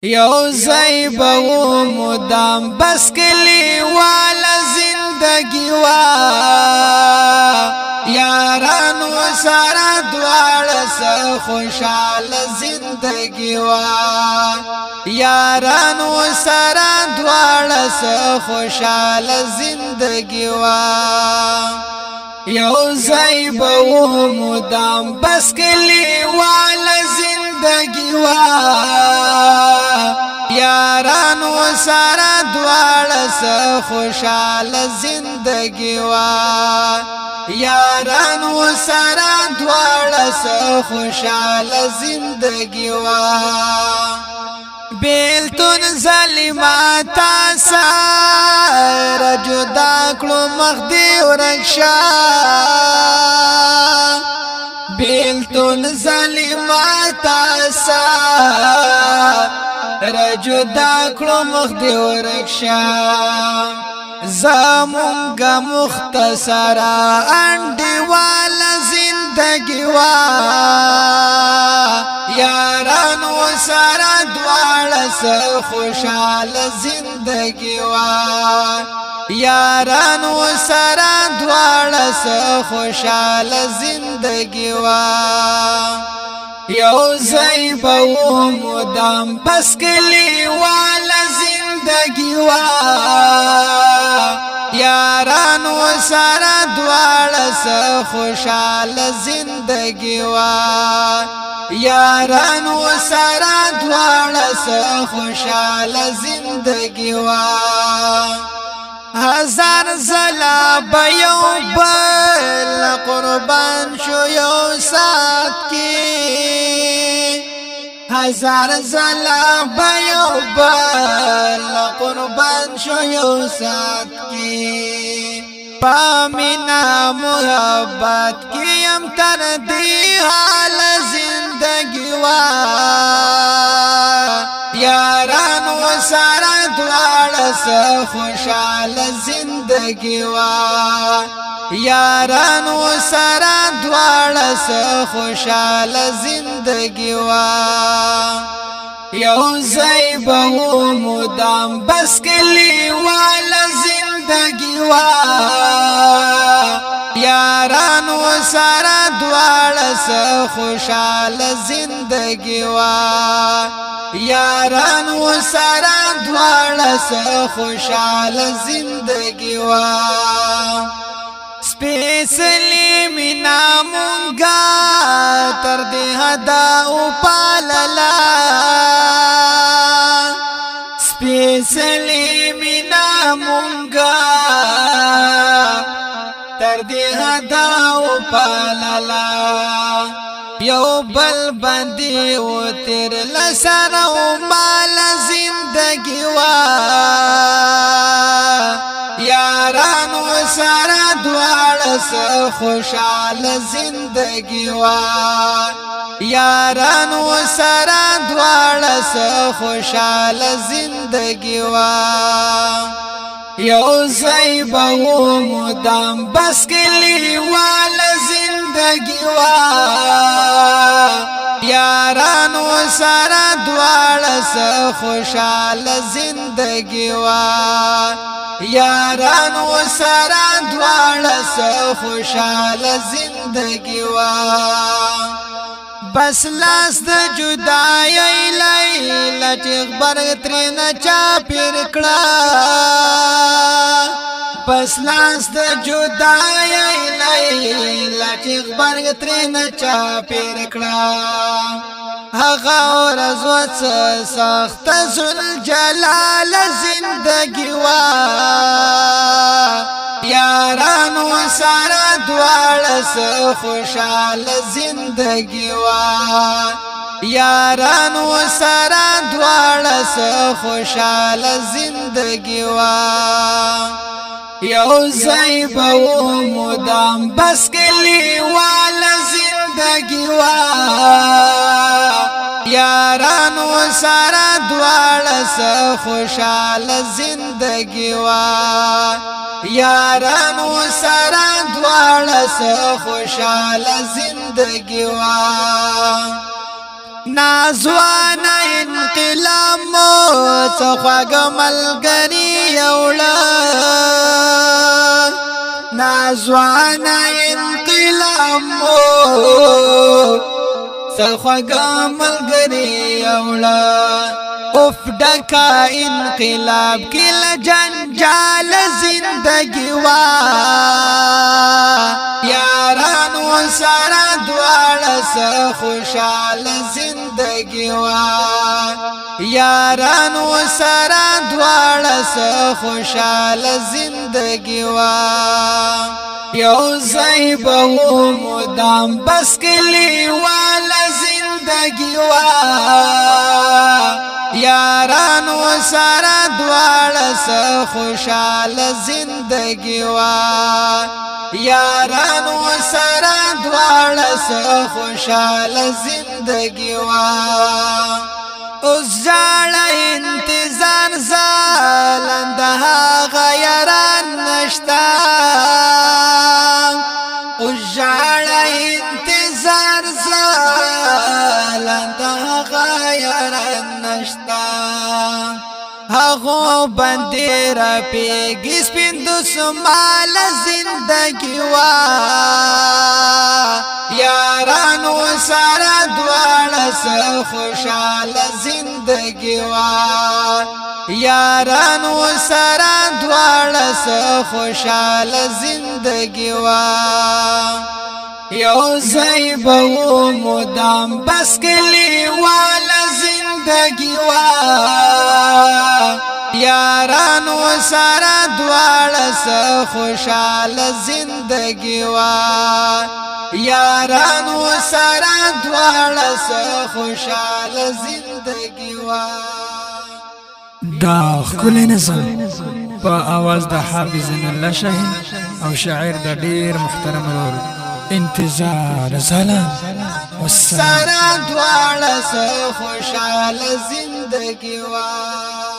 یو زیبو مدام بس کلی والا زندگی وا یارانو سارا دوار سا خوشحال زندگی وا یارانو سارا دوار سا خوشحال زندگی وا یو زیبو مدام بس کلی والا زندگی وا یارانو سارا دوار سا خوشحال زندگی وا یارانو سارا دوار سا خوشحال زندگی وا بیلتون ظلماتا سارا جدا کلو مخدی ورکشا بیلتون ظلماتا سارا رجدا کلو مخدی ورکشا زمونگا مختصرا انڈی والا زندگی وا یارانو سارا دوار سا خوشحال زندگی وا یارانو سارا دوار سا خوشحال زندگی وا یو زیبو مدام بس کلی والا زندگی وا یارانو سارا دوار سا خوشحال زندگی وا یارانو سارا دوار سا خوشحال زندگی وا هزار زلا بیو بل قربان شو یو سات کی هزار زلا بیو بل قربان شو یو سات کی پامینا محبت کی ام تر دی حال زندگی وا یارانو سارا دوار سا خوشحال زندگی وا یارانو سارا دوار سا خوشحال زندگی وا یو زیبو مدام بس کلی والا زندگی وا یارانو سارا دوار سا خوشحال زندگی وا یارانو سارا دوار سا خوشحال زندگی وا سپیسلی مینا مونگا تر دی حدا اپاللا سپیسلی مینا مونگا تر دی حدا اپاللا یو بل بندی و تیر لسر و مال زندگی وا یارانو سارا دوار سا خوشحال زندگی وا یارانو سارا دوار سا خوشحال زندگی وا یو زیبو مدام بس کلی والا زندگی وا یارانو سارا دوار سا خوشحال زندگی وا یارانو سارا دوار سا خوشحال زندگی وا بس لاس د جدائی لیلا چیغ برگ ترین چا پیر کڑا بس لاس د جدائی لیلا چیغ برگ ترین چا پیر کڑا هغا ورزوت سخت زل جلال زندگی وا یارانو سارا دوار سا خوشحال زندگی وا یارانو سارا دوار سا خوشحال زندگی وا یو زیبو مدام بس کلی والا زندگی وا یارانو سارا دوار سا خوشحال زندگی وا یارانو سارا دوار سا خوشحال زندگی وا نازوان انقلاب مو څخواګ ملګری یوړه نازوان انقلاب مو څخواګ ملګری یوړه اوف ډکا انقلاب کل جنجال زندگی وا یاران و سره دواړه سره خوشحال زندگی وا یاران و سره دواړه سره خوشحال زندگی وا یو ځای به مدام بس کلی والا زندگی وا یاران و سره دواړه سره خوشحال زندگی وا یاران و سره دواړه سره خوشحال زندگی وا اوس ژړه انتظار زالنده هغه یاران نشته اوس ژړه انتظار زالنده هغه یاران نشته هغو باندې راپیږي سپین دسمال زندگی وا یارانو سره دواړه سره خوشحال زندگی وا یارانو سره دواړه سره خوشحال زندگی وا یو ځای به مدام بس کلی والا زندگی وا یارانو سره دواړه سره خوشحال زندگی وا یارانو سره دواړه سره خوشحال زندگی وا دا ښکلی نظم په اواز د حافظ الله شاهین او شاعر د ډیر محترم ورور انتظار زلان سره دواړه سره خوشحال زندگی وا